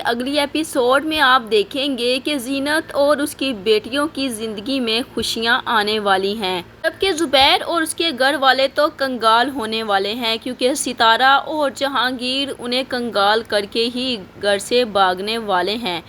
اگلی ایپیسوڈ میں آپ دیکھیں گے کہ زینت اور اس کی بیٹیوں کی زندگی میں خوشیاں آنے والی ہیں، جبکہ زبیر اور اس کے گھر والے تو کنگال ہونے والے ہیں، کیونکہ ستارہ اور جہانگیر انہیں کنگال کر کے ہی گھر سے بھاگنے والے ہیں۔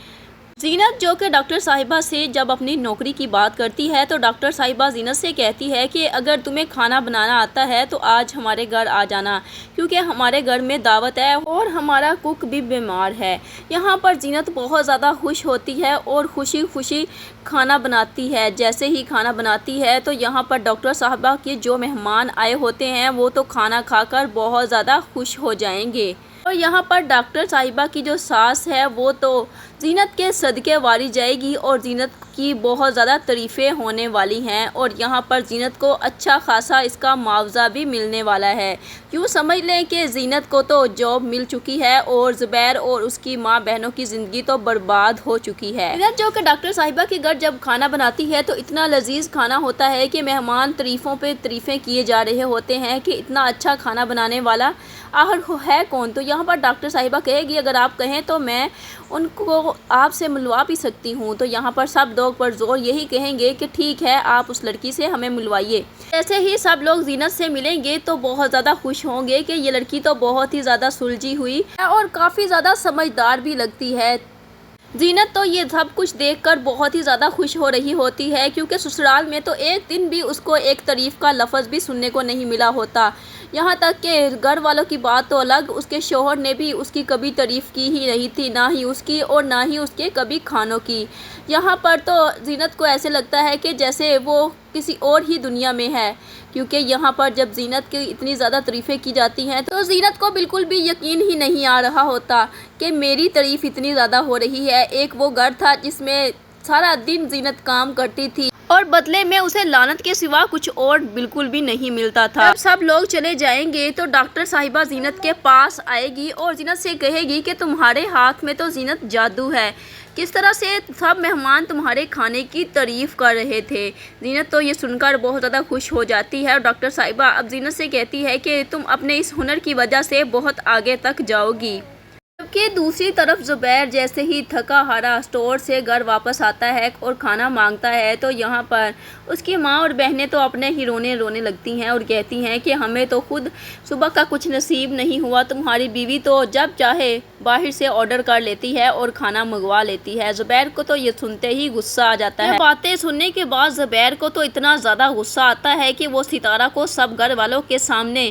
زینت جو کہ ڈاکٹر صاحبہ سے جب اپنی نوکری کی بات کرتی ہے تو ڈاکٹر صاحبہ زینت سے کہتی ہے کہ اگر تمہیں کھانا بنانا آتا ہے تو آج ہمارے گھر آ جانا، کیونکہ ہمارے گھر میں دعوت ہے اور ہمارا کک بھی بیمار ہے۔ یہاں پر زینت بہت زیادہ خوش ہوتی ہے اور خوشی خوشی کھانا بناتی ہے۔ جیسے ہی کھانا بناتی ہے تو یہاں پر ڈاکٹر صاحبہ کے جو مہمان آئے ہوتے ہیں وہ تو کھانا کھا کر بہت زیادہ خوش ہو جائیں گے، اور یہاں پر ڈاکٹر صاحبہ کی جو ساس ہے وہ تو زینت کے صدقے واری جائے گی اور زینت کی بہت زیادہ تعریفیں ہونے والی ہیں، اور یہاں پر زینت کو اچھا خاصا اس کا معاوضہ بھی ملنے والا ہے۔ یوں سمجھ لیں کہ زینت کو تو جاب مل چکی ہے اور زبیر اور اس کی ماں بہنوں کی زندگی تو برباد ہو چکی ہے۔ زینت جو کہ ڈاکٹر صاحبہ کے گھر جب کھانا بناتی ہے تو اتنا لذیذ کھانا ہوتا ہے کہ مہمان تعریفوں پہ تعریفیں کیے جا رہے ہوتے ہیں کہ اتنا اچھا کھانا بنانے والا آخر ہے کون۔ تو یہاں پر ڈاکٹر صاحبہ کہے گی اگر آپ کہیں تو میں ان کو آپ سے ملوا بھی سکتی ہوں، تو یہاں پر سب لوگ پر زور یہی کہیں گے کہ ٹھیک ہے آپ اس لڑکی سے ہمیں ملوائیے۔ جیسے ہی سب لوگ زینت سے ملیں گے تو بہت زیادہ خوش ہوں گے کہ یہ لڑکی تو بہت ہی زیادہ سلجھی ہوئی ہے اور کافی زیادہ سمجھدار بھی لگتی ہے۔ زینت تو یہ سب کچھ دیکھ کر بہت ہی زیادہ خوش ہو رہی ہوتی ہے، کیونکہ سسرال میں تو ایک دن بھی اس کو ایک تعریف کا لفظ بھی سننے کو نہیں ملا ہوتا، یہاں تک کہ گھر والوں کی بات تو الگ، اس کے شوہر نے بھی اس کی کبھی تعریف کی ہی نہیں تھی، نہ ہی اس کی اور نہ ہی اس کے کبھی کھانوں کی۔ یہاں پر تو زینت کو ایسے لگتا ہے کہ جیسے وہ کسی اور ہی دنیا میں ہے، کیونکہ یہاں پر جب زینت کی اتنی زیادہ تعریفیں کی جاتی ہیں تو زینت کو بالکل بھی یقین ہی نہیں آ رہا ہوتا کہ میری تعریف اتنی زیادہ ہو رہی ہے۔ ایک وہ گھر تھا جس میں سارا دن زینت کام کرتی تھی اور بدلے میں اسے لعنت کے سوا کچھ اور بالکل بھی نہیں ملتا تھا۔ جب سب لوگ چلے جائیں گے تو ڈاکٹر صاحبہ زینت کے پاس آئے گی اور زینت سے کہے گی کہ تمہارے ہاتھ میں تو زینت جادو ہے، کس طرح سے سب مہمان تمہارے کھانے کی تعریف کر رہے تھے۔ زینت تو یہ سن کر بہت زیادہ خوش ہو جاتی ہے اور ڈاکٹر صاحبہ اب زینت سے کہتی ہے کہ تم اپنے اس ہنر کی وجہ سے بہت آگے تک جاؤ گی۔ جبکہ دوسری طرف زبیر جیسے ہی تھکا ہارا اسٹور سے گھر واپس آتا ہے اور کھانا مانگتا ہے تو یہاں پر اس کی ماں اور بہنیں تو اپنے ہی رونے لگتی ہیں اور کہتی ہیں کہ ہمیں تو خود صبح کا کچھ نصیب نہیں ہوا، تمہاری بیوی تو جب چاہے باہر سے آرڈر کر لیتی ہے اور کھانا منگوا لیتی ہے۔ زبیر کو تو یہ سنتے ہی غصہ آ جاتا ہے۔ یہ باتیں سننے کے بعد زبیر کو تو اتنا زیادہ غصہ آتا ہے کہ وہ ستارہ کو سب گھر والوں کے سامنے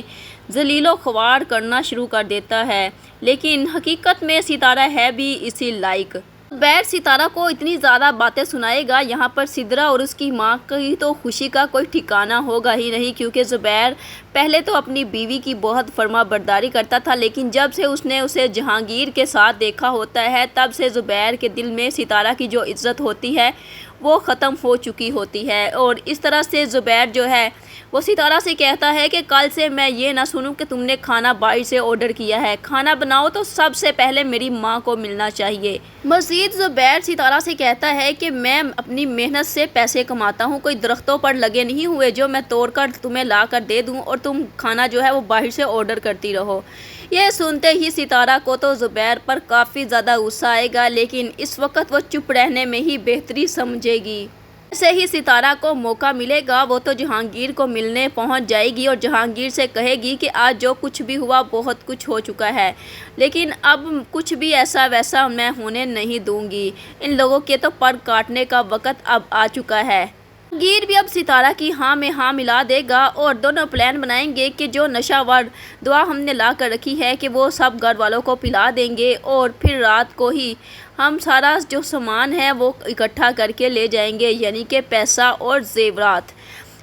ذلیل و خوار کرنا شروع کر دیتا ہے، لیکن حقیقت میں ستارہ ہے بھی اسی لائق۔ زبیر ستارہ کو اتنی زیادہ باتیں سنائے گا، یہاں پر سدرا اور اس کی ماں کی تو خوشی کا کوئی ٹھکانہ ہوگا ہی نہیں، کیونکہ زبیر پہلے تو اپنی بیوی کی بہت فرما برداری کرتا تھا، لیکن جب سے اس نے اسے جہانگیر کے ساتھ دیکھا ہوتا ہے تب سے زبیر کے دل میں ستارہ کی جو عزت ہوتی ہے وہ ختم ہو چکی ہوتی ہے، اور اس طرح سے زبیر جو ہے وہ ستارہ سے کہتا ہے کہ کل سے میں یہ نہ سنوں کہ تم نے کھانا باہر سے آرڈر کیا ہے، کھانا بناؤ تو سب سے پہلے میری ماں کو ملنا چاہیے۔ مزید زبیر ستارہ سے کہتا ہے کہ میں اپنی محنت سے پیسے کماتا ہوں، کوئی درختوں پر لگے نہیں ہوئے جو میں توڑ کر تمہیں لا کر دے دوں اور تم کھانا جو ہے وہ باہر سے آرڈر کرتی رہو۔ یہ سنتے ہی ستارہ کو تو زبیر پر کافی زیادہ غصہ آئے گا، لیکن اس وقت وہ چپ رہنے میں ہی بہتری سمجھے گی۔ جیسے ہی ستارہ کو موقع ملے گا وہ تو جہانگیر کو ملنے پہنچ جائے گی اور جہانگیر سے کہے گی کہ آج جو کچھ بھی ہوا بہت کچھ ہو چکا ہے، لیکن اب کچھ بھی ایسا ویسا میں ہونے نہیں دوں گی، ان لوگوں کے تو پر کاٹنے کا وقت اب آ چکا ہے۔ جہانگیر بھی اب ستارہ کی ہاں میں ہاں ملا دے گا اور دونوں پلان بنائیں گے کہ جو نشہ ور دوا ہم نے لا کر رکھی ہے کہ وہ سب گھر والوں کو پلا دیں گے اور پھر رات کو ہی ہم سارا جو سامان ہے وہ اکٹھا کر کے لے جائیں گے، یعنی کہ پیسہ اور زیورات۔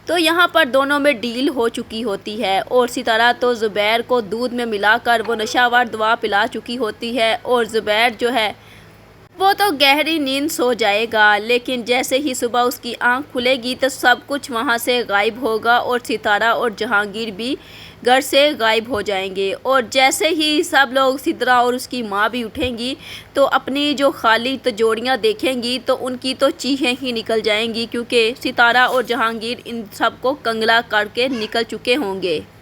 تو یہاں پر دونوں میں ڈیل ہو چکی ہوتی ہے اور ستارہ تو زبیر کو دودھ میں ملا کر وہ نشہ ور دوا پلا چکی ہوتی ہے اور زبیر جو ہے وہ تو گہری نیند سو جائے گا، لیکن جیسے ہی صبح اس کی آنکھ کھلے گی تو سب کچھ وہاں سے غائب ہوگا اور ستارہ اور جہانگیر بھی گھر سے غائب ہو جائیں گے، اور جیسے ہی سب لوگ سدرا اور اس کی ماں بھی اٹھیں گی تو اپنی جو خالی تجوڑیاں دیکھیں گی تو ان کی تو چیخیں ہی نکل جائیں گی، کیونکہ ستارہ اور جہانگیر ان سب کو کنگلا کر کے نکل چکے ہوں گے۔